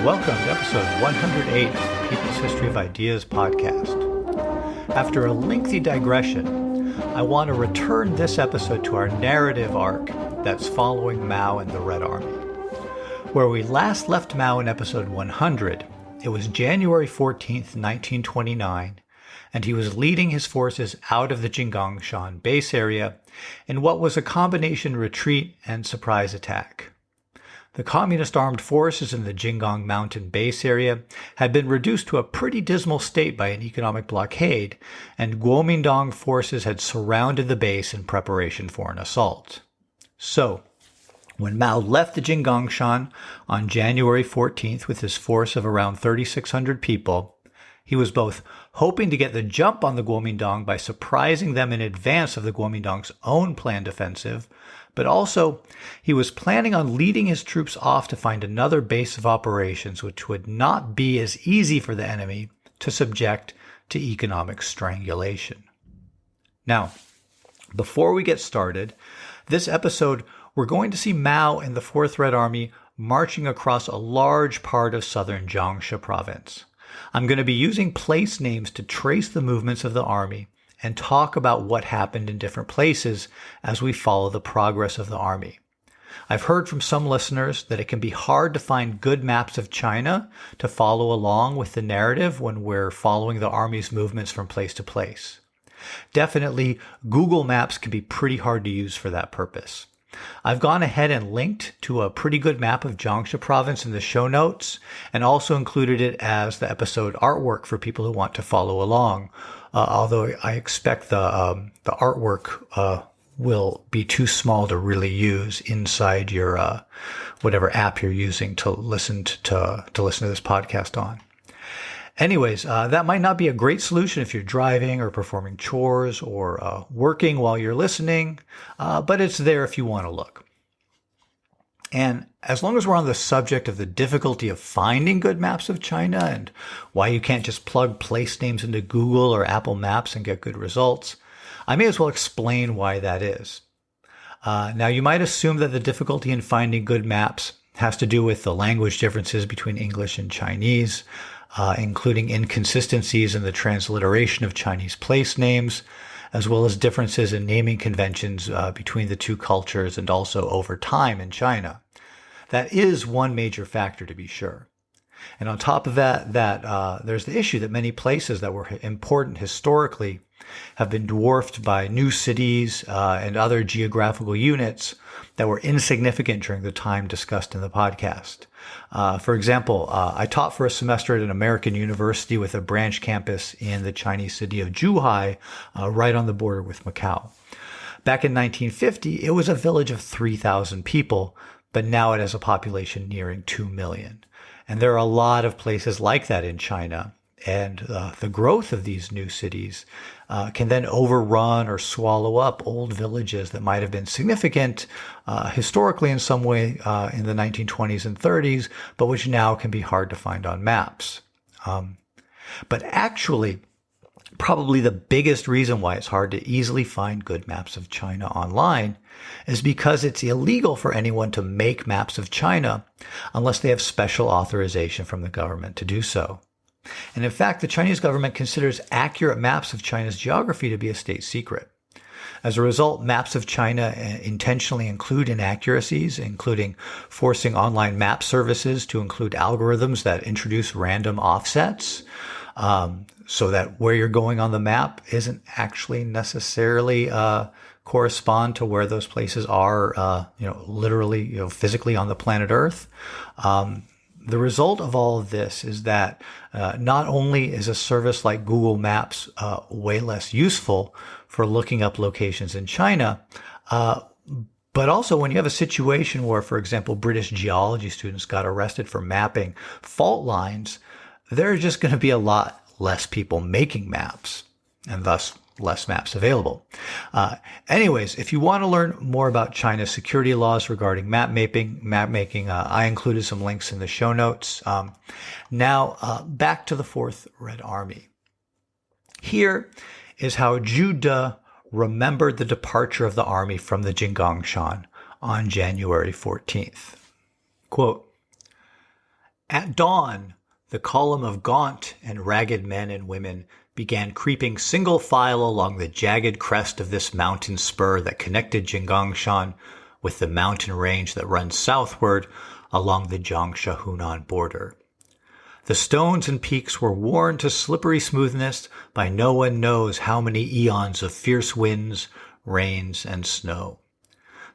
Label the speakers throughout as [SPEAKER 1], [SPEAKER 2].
[SPEAKER 1] welcome to episode 108 of the People's History of Ideas podcast. After a lengthy digression, I want to return this episode to our narrative arc that's following Mao and the Red Army. Where we last left Mao in episode 100, it was January 14th, 1929, and he was leading his forces out of the Jinggangshan base area in what was a combination retreat and surprise attack. The communist armed forces in the Jinggang Mountain base area had been reduced to a pretty dismal state by an economic blockade, and Guomindang forces had surrounded the base in preparation for an assault. So, when Mao left the Jinggangshan on January 14th with his force of around 3,600 people, he was both hoping to get the jump on the Guomindang by surprising them in advance of the Guomindang's own planned offensive, but also he was planning on leading his troops off to find another base of operations which would not be as easy for the enemy to subject to economic strangulation. Now, before we get started, this episode we're going to see Mao and the Fourth Red Army marching across a large part of southern Jiangxi province. I'm going to be using place names to trace the movements of the army and talk about what happened in different places as we follow the progress of the army. I've heard from some listeners that it can be hard to find good maps of China to follow along with the narrative when we're following the army's movements from place to place. Definitely, Google Maps can be pretty hard to use for that purpose. I've gone ahead and linked to a pretty good map of Jiangxi province in the show notes and also included it as the episode artwork for people who want to follow along. Although I expect the artwork will be too small to really use inside your whatever app you're using to listen to this podcast on. Anyways, that might not be a great solution if you're driving or performing chores or working while you're listening, but it's there if you want to look. And as long as we're on the subject of the difficulty of finding good maps of China and why you can't just plug place names into Google or Apple Maps and get good results, I may as well explain why that is. Now, you might assume that the difficulty in finding good maps has to do with the language differences between English and Chinese, including inconsistencies in the transliteration of Chinese place names, as well as differences in naming conventions between the two cultures and also over time in China. That is one major factor, to be sure. And on top of that, there's the issue that many places that were important historically have been dwarfed by new cities and other geographical units that were insignificant during the time discussed in the podcast. For example, I taught for a semester at an American university with a branch campus in the Chinese city of Zhuhai, right on the border with Macau. Back in 1950, it was a village of 3,000 people, but now it has a population nearing 2 million. And there are a lot of places like that in China. And the growth of these new cities can then overrun or swallow up old villages that might have been significant historically in some way in the 1920s and 30s, but which now can be hard to find on maps. But actually, probably the biggest reason why it's hard to easily find good maps of China online is because it's illegal for anyone to make maps of China unless they have special authorization from the government to do so. And in fact, the Chinese government considers accurate maps of China's geography to be a state secret. As a result, maps of China intentionally include inaccuracies, including forcing online map services to include algorithms that introduce random offsets, so that where you're going on the map isn't actually necessarily correspond to where those places are, literally, physically on the planet Earth. The result of all of this is that not only is a service like Google Maps way less useful for looking up locations in China, but also when you have a situation where, for example, British geology students got arrested for mapping fault lines, there are just going to be a lot less people making maps, and thus less maps available. Anyways, if you want to learn more about China's security laws regarding map making, I included some links in the show notes. Now, back to the Fourth Red Army. Here is how Zhu De remembered the departure of the army from the Jinggangshan on January 14th. Quote, At dawn, the column of gaunt and ragged men and women began creeping single file along the jagged crest of this mountain spur that connected Jinggangshan with the mountain range that runs southward along the Jiangxi-Hunan border. The stones and peaks were worn to slippery smoothness by no one knows how many eons of fierce winds, rains, and snow.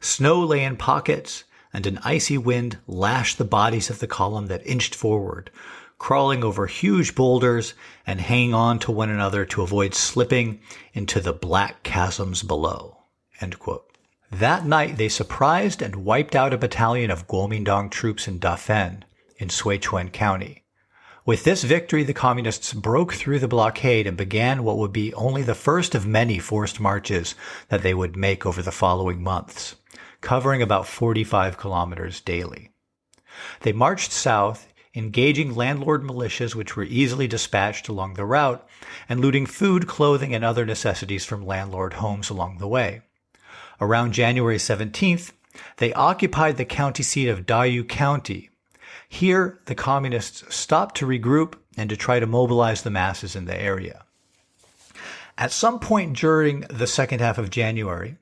[SPEAKER 1] Snow lay in pockets, and an icy wind lashed the bodies of the column that inched forward, crawling over huge boulders and hanging on to one another to avoid slipping into the black chasms below." End quote. That night, they surprised and wiped out a battalion of Guomindang troops in Dafen, in Sichuan County. With this victory, the communists broke through the blockade and began what would be only the first of many forced marches that they would make over the following months, covering about 45 kilometers daily. They marched south, engaging landlord militias which were easily dispatched along the route, and looting food, clothing, and other necessities from landlord homes along the way. Around January 17th, they occupied the county seat of Dayu County. Here, the communists stopped to regroup and to try to mobilize the masses in the area. At some point during the second half of January,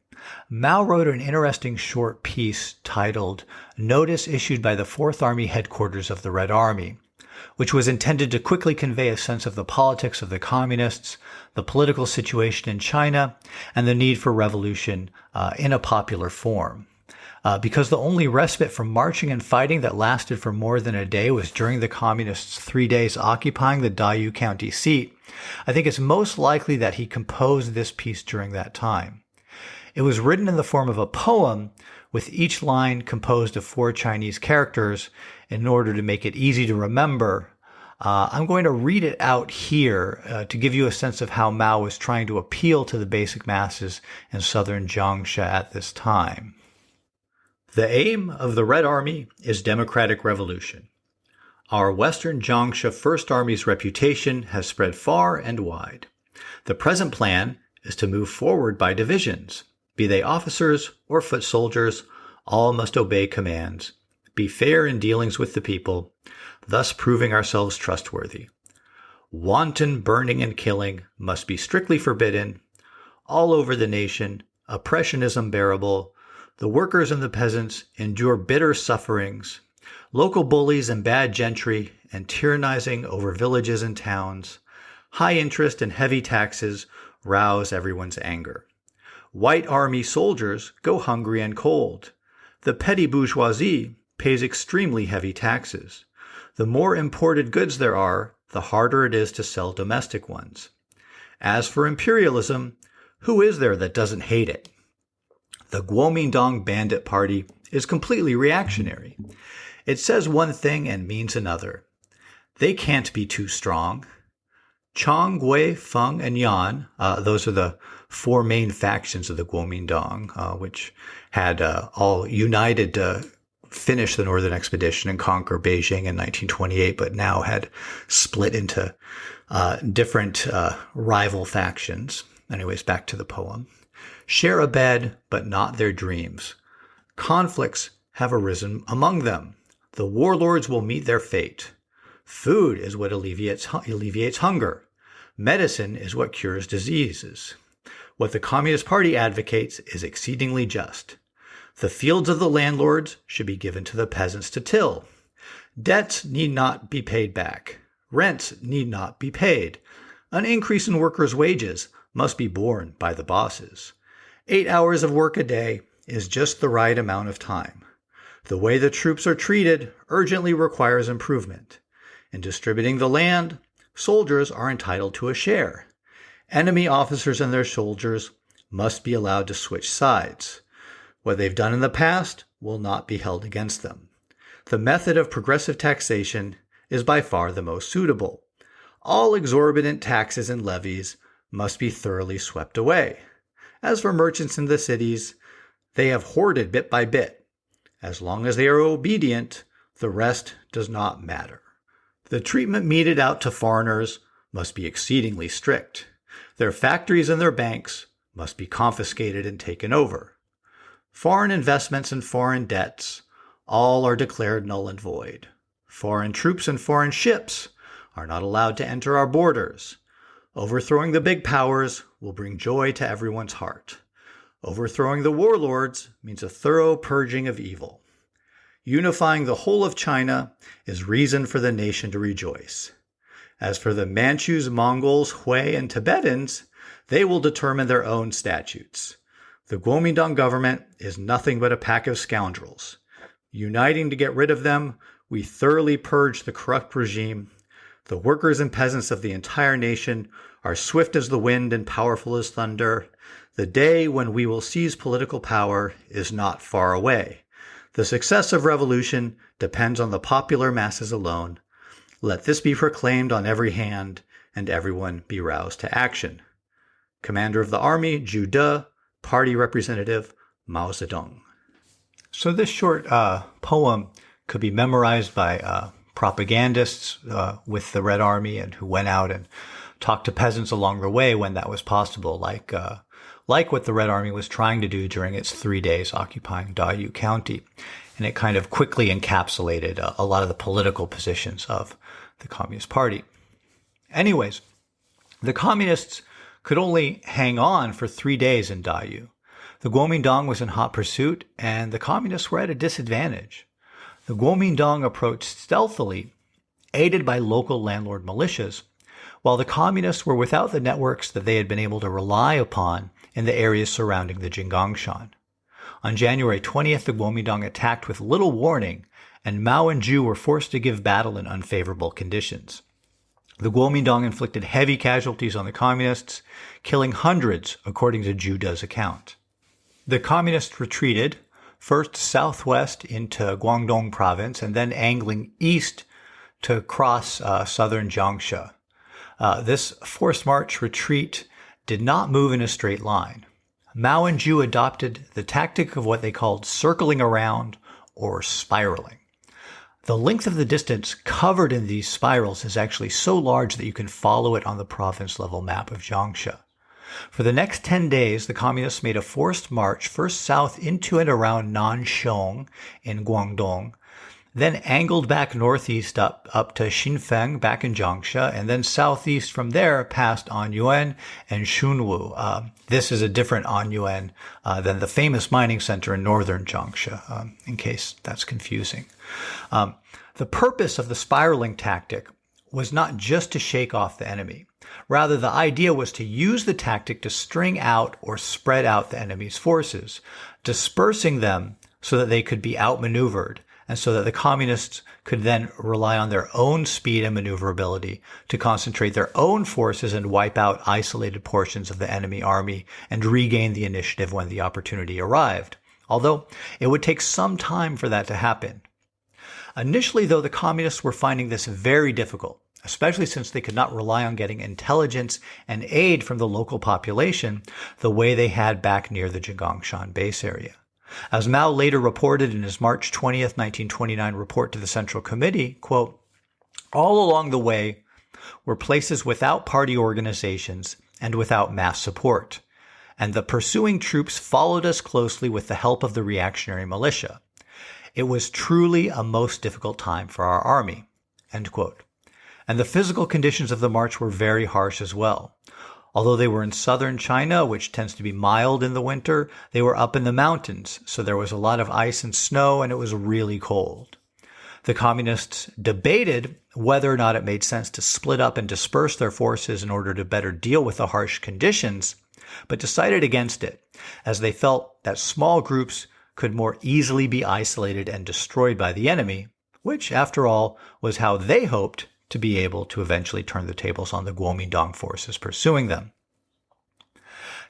[SPEAKER 1] Mao wrote an interesting short piece titled "Notice Issued by the Fourth Army Headquarters of the Red Army," which was intended to quickly convey a sense of the politics of the communists, the political situation in China, and the need for revolution in a popular form. Because the only respite from marching and fighting that lasted for more than a day was during the communists' 3 days occupying the Dayu County seat, I think it's most likely that he composed this piece during that time. It was written in the form of a poem, with each line composed of 4 Chinese characters in order to make it easy to remember. I'm going to read it out here to give you a sense of how Mao was trying to appeal to the basic masses in southern Jiangxi at this time. The aim of the Red Army is democratic revolution. Our Western Jiangxi First Army's reputation has spread far and wide. The present plan is to move forward by divisions. Be they officers or foot soldiers, all must obey commands, be fair in dealings with the people, thus proving ourselves trustworthy. Wanton burning and killing must be strictly forbidden. All over the nation, oppression is unbearable. The workers and the peasants endure bitter sufferings. Local bullies and bad gentry and tyrannizing over villages and towns. High interest and heavy taxes rouse everyone's anger. White army soldiers go hungry and cold. The petty bourgeoisie pays extremely heavy taxes. The more imported goods there are, the harder it is to sell domestic ones. As for imperialism, who is there that doesn't hate it? The Guomindang bandit party is completely reactionary. It says one thing and means another. They can't be too strong. Chang, Gui, Feng, and Yan, those are the 4 main factions of the Guomindang, which had all united to finish the Northern Expedition and conquer Beijing in 1928, but now had split into different rival factions. Anyways, back to the poem. Share a bed, but not their dreams. Conflicts have arisen among them. The warlords will meet their fate. Food is what alleviates hunger. Medicine is what cures diseases. What the Communist Party advocates is exceedingly just. The fields of the landlords should be given to the peasants to till. Debts need not be paid back. Rents need not be paid. An increase in workers' wages must be borne by the bosses. 8 hours of work a day is just the right amount of time. The way the troops are treated urgently requires improvement. In distributing the land, soldiers are entitled to a share. Enemy officers and their soldiers must be allowed to switch sides. What they've done in the past will not be held against them. The method of progressive taxation is by far the most suitable. All exorbitant taxes and levies must be thoroughly swept away. As for merchants in the cities, they have hoarded bit by bit. As long as they are obedient, the rest does not matter. The treatment meted out to foreigners must be exceedingly strict. Their factories and their banks must be confiscated and taken over. Foreign investments and foreign debts, all are declared null and void. Foreign troops and foreign ships are not allowed to enter our borders. Overthrowing the big powers will bring joy to everyone's heart. Overthrowing the warlords means a thorough purging of evil. Unifying the whole of China is reason for the nation to rejoice. As for the Manchus, Mongols, Hui, and Tibetans, they will determine their own statutes. The Guomindang government is nothing but a pack of scoundrels. Uniting to get rid of them, we thoroughly purge the corrupt regime. The workers and peasants of the entire nation are swift as the wind and powerful as thunder. The day when we will seize political power is not far away. The success of revolution depends on the popular masses alone. Let this be proclaimed on every hand, and everyone be roused to action. Commander of the Army, Zhu De, Party Representative, Mao Zedong. So this short poem could be memorized by propagandists with the Red Army and who went out and talked to peasants along the way when that was possible, like what the Red Army was trying to do during its 3 days occupying Dayu County. And it kind of quickly encapsulated a lot of the political positions of the Communist Party. Anyways, the Communists could only hang on for 3 days in Dayu. The Guomindang was in hot pursuit, and the Communists were at a disadvantage. The Guomindang approached stealthily, aided by local landlord militias, while the Communists were without the networks that they had been able to rely upon in the areas surrounding the Jinggangshan. On January 20th, the Guomindang attacked with little warning, and Mao and Zhu were forced to give battle in unfavorable conditions. The Guomindang inflicted heavy casualties on the Communists, killing hundreds, according to Zhu De's account. The Communists retreated, first southwest into Guangdong province, and then angling east to cross southern Jiangxi. This forced march retreat did not move in a straight line. Mao and Zhu adopted the tactic of what they called circling around or spiraling. The length of the distance covered in these spirals is actually so large that you can follow it on the province-level map of Jiangxi. For the next 10 days, the Communists made a forced march first south into and around Nanxiong in Guangdong, then angled back northeast up to Xinfeng back in Jiangxi, and then southeast from there past Anyuan and Shunwu. This is a different Anyuan than the famous mining center in northern Jiangxi, in case that's confusing. The purpose of the spiraling tactic was not just to shake off the enemy. Rather, the idea was to use the tactic to string out or spread out the enemy's forces, dispersing them so that they could be outmaneuvered, and so that the Communists could then rely on their own speed and maneuverability to concentrate their own forces and wipe out isolated portions of the enemy army and regain the initiative when the opportunity arrived. Although it would take some time for that to happen. Initially, though, the Communists were finding this very difficult, especially since they could not rely on getting intelligence and aid from the local population the way they had back near the Jinggangshan base area. As Mao later reported in his March 20th, 1929 report to the Central Committee, quote, "All along the way were places without party organizations and without mass support, and the pursuing troops followed us closely with the help of the reactionary militia. It was truly a most difficult time for our army," end quote. And the physical conditions of the march were very harsh as well. Although they were in southern China, which tends to be mild in the winter, they were up in the mountains, so there was a lot of ice and snow, and it was really cold. The Communists debated whether or not it made sense to split up and disperse their forces in order to better deal with the harsh conditions, but decided against it, as they felt that small groups could more easily be isolated and destroyed by the enemy, which, after all, was how they hoped to be able to eventually turn the tables on the Guomindang forces pursuing them.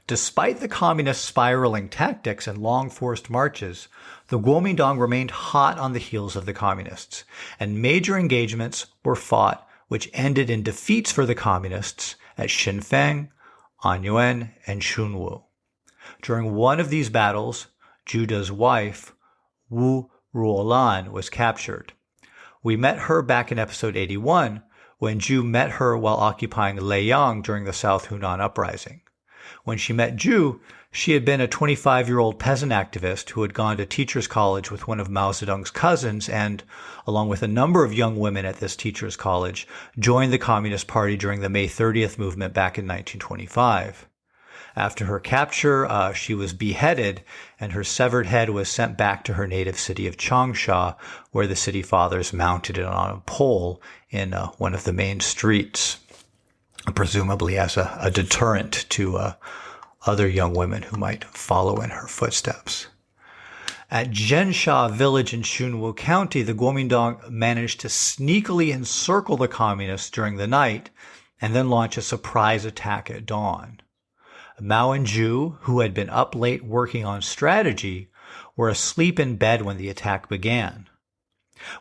[SPEAKER 1] Despite the Communist spiraling tactics and long forced marches, the Guomindang remained hot on the heels of the Communists, and major engagements were fought which ended in defeats for the Communists at Xinfeng, Anyuan, and Shunwu. During one of these battles, Zhu De's wife, Ruolan, was captured. We met her back in episode 81, when Zhu met her while occupying Leyang during the South Hunan Uprising. When she met Zhu, She had been a 25-year-old peasant activist who had gone to teacher's college with one of Mao Zedong's cousins and, along with a number of young women at this teacher's college, joined the Communist Party during the May 30th movement back in 1925. After her capture, she was beheaded, and her severed head was sent back to her native city of Changsha, where the city fathers mounted it on a pole in one of the main streets, presumably as a deterrent to other young women who might follow in her footsteps. At Zhensha village in Shunwu County, the Guomindang managed to sneakily encircle the communists during the night and then launch a surprise attack at dawn. Mao and Zhu, who had been up late working on strategy, were asleep in bed when the attack began.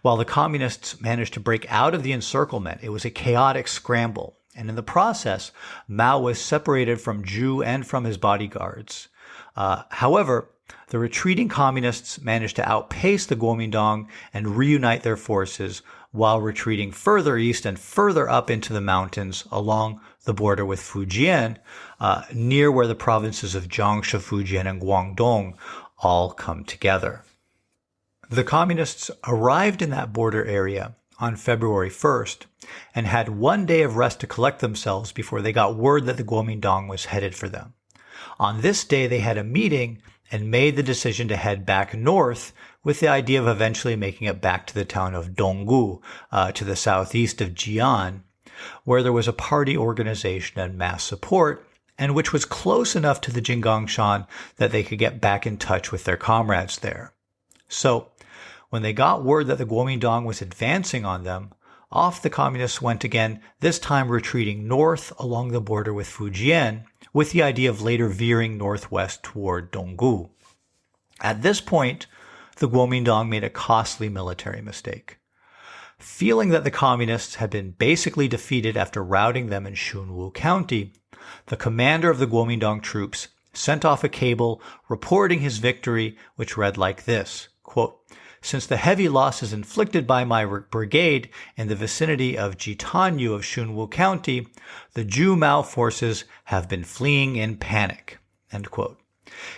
[SPEAKER 1] While the communists managed to break out of the encirclement, it was a chaotic scramble, and in the process, Mao was separated from Zhu and from his bodyguards. However, the retreating communists managed to outpace the Guomindang and reunite their forces while retreating further east and further up into the mountains along the border with Fujian, near where the provinces of Jiangxi, Fujian, and Guangdong all come together. The communists arrived in that border area on February 1st and had 1 day of rest to collect themselves before they got word that the Guomindang was headed for them. On this day, they had a meeting and made the decision to head back north with the idea of eventually making it back to the town of Donggu, to the southeast of Jian, where there was a party organization and mass support, and which was close enough to the Jinggangshan that they could get back in touch with their comrades there. So, when they got word that the Guomindang was advancing on them, off the communists went again, this time retreating north along the border with Fujian, with the idea of later veering northwest toward Donggu. At this point, the Guomindang made a costly military mistake. Feeling that the communists had been basically defeated after routing them in Shunwu County, the commander of the Guomindang troops sent off a cable reporting his victory, which read like this, quote, "Since the heavy losses inflicted by my brigade in the vicinity of Jitanyu of Shunwu County, the Zhu Mao forces have been fleeing in panic." End quote.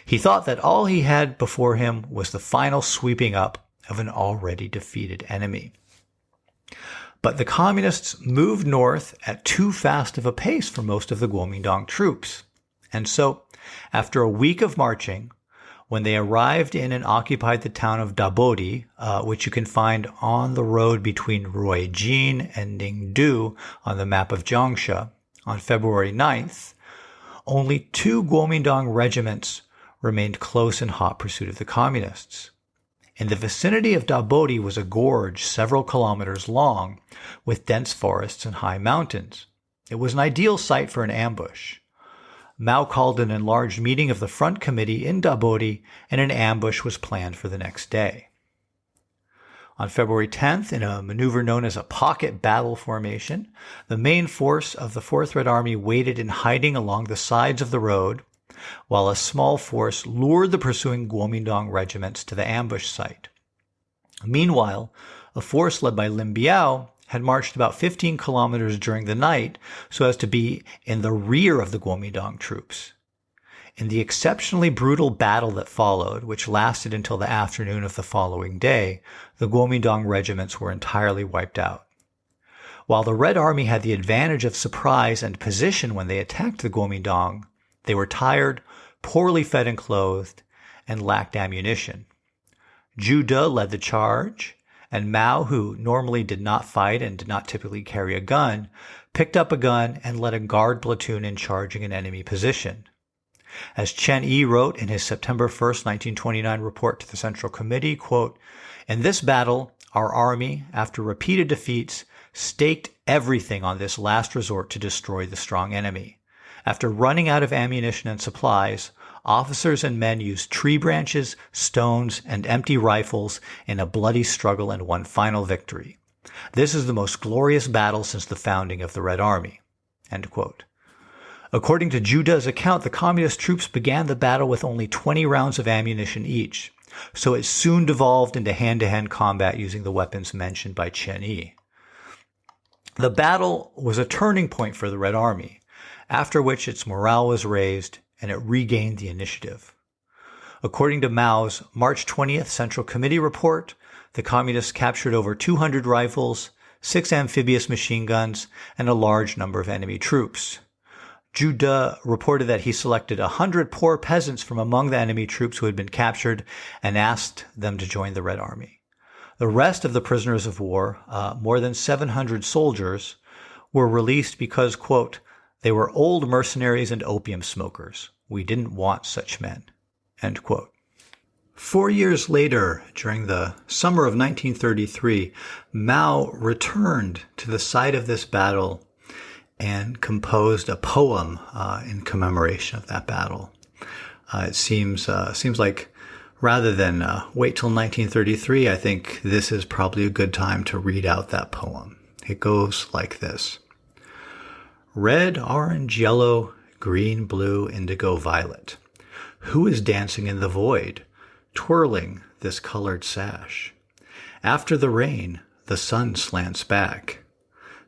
[SPEAKER 1] He thought that all he had before him was the final sweeping up of an already defeated enemy. But the communists moved north at too fast of a pace for most of the Guomindang troops. And so, after a week of marching, when they arrived in and occupied the town of Dabodi, which you can find on the road between Ruijin and Ningdu on the map of Jiangxi, on February 9th, only 2 Guomindang regiments remained close in hot pursuit of the communists. In the vicinity of Dabodi was a gorge several kilometers long, with dense forests and high mountains. It was an ideal site for an ambush. Mao called an enlarged meeting of the front committee in Dabodi, and an ambush was planned for the next day. On February 10th, in a maneuver known as a pocket battle formation, the main force of the 4th Red Army waited in hiding along the sides of the road, while a small force lured the pursuing Guomindang regiments to the ambush site. Meanwhile, a force led by Lin Biao had marched about 15 kilometers during the night so as to be in the rear of the Guomindang troops. In the exceptionally brutal battle that followed, which lasted until the afternoon of the following day, the Guomindang regiments were entirely wiped out. While the Red Army had the advantage of surprise and position when they attacked the Guomindang, they were tired, poorly fed and clothed, and lacked ammunition. Zhu De led the charge, and Mao, who normally did not fight and did not typically carry a gun, picked up a gun and led a guard platoon in charging an enemy position. As Chen Yi wrote in his September 1st, 1929 report to the Central Committee, quote, "In this battle, our army, after repeated defeats, staked everything on this last resort to destroy the strong enemy. After running out of ammunition and supplies, officers and men used tree branches, stones, and empty rifles in a bloody struggle and won final victory. This is the most glorious battle since the founding of the Red Army." End quote. According to Zhu De's account, the communist troops began the battle with only 20 rounds of ammunition each, so it soon devolved into hand-to-hand combat using the weapons mentioned by Chen Yi. The battle was a turning point for the Red Army, after which its morale was raised and it regained the initiative. According to Mao's March 20th Central Committee report, the Communists captured over 200 rifles, 6 amphibious machine guns, and a large number of enemy troops. Zhu De reported that he selected 100 poor peasants from among the enemy troops who had been captured and asked them to join the Red Army. The rest of the prisoners of war, more than 700 soldiers, were released because, quote, they were old mercenaries and opium smokers. We didn't want such men, end quote. 4 years later, during the summer of 1933, Mao returned to the site of this battle and composed a poem in commemoration of that battle. It seems like rather than wait till 1933, I think this is probably a good time to read out that poem. It goes like this. Red, orange, yellow, green, blue, indigo, violet. Who is dancing in the void, twirling this colored sash? After the rain, the sun slants back.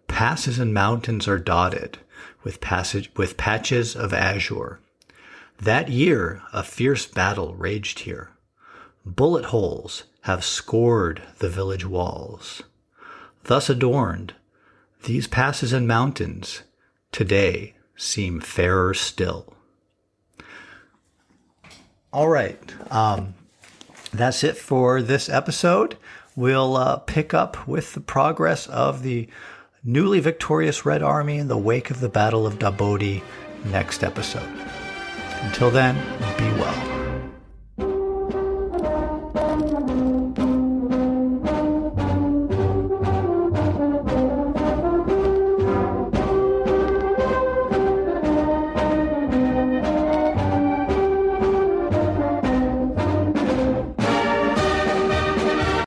[SPEAKER 1] Passes and mountains are dotted with patches of azure. That year, a fierce battle raged here. Bullet holes have scored the village walls. Thus adorned, these passes and mountains today seem fairer still. All right. That's it for this episode. We'll pick up with the progress of the newly victorious Red Army in the wake of the Battle of Dabodi next episode. Until then, be well.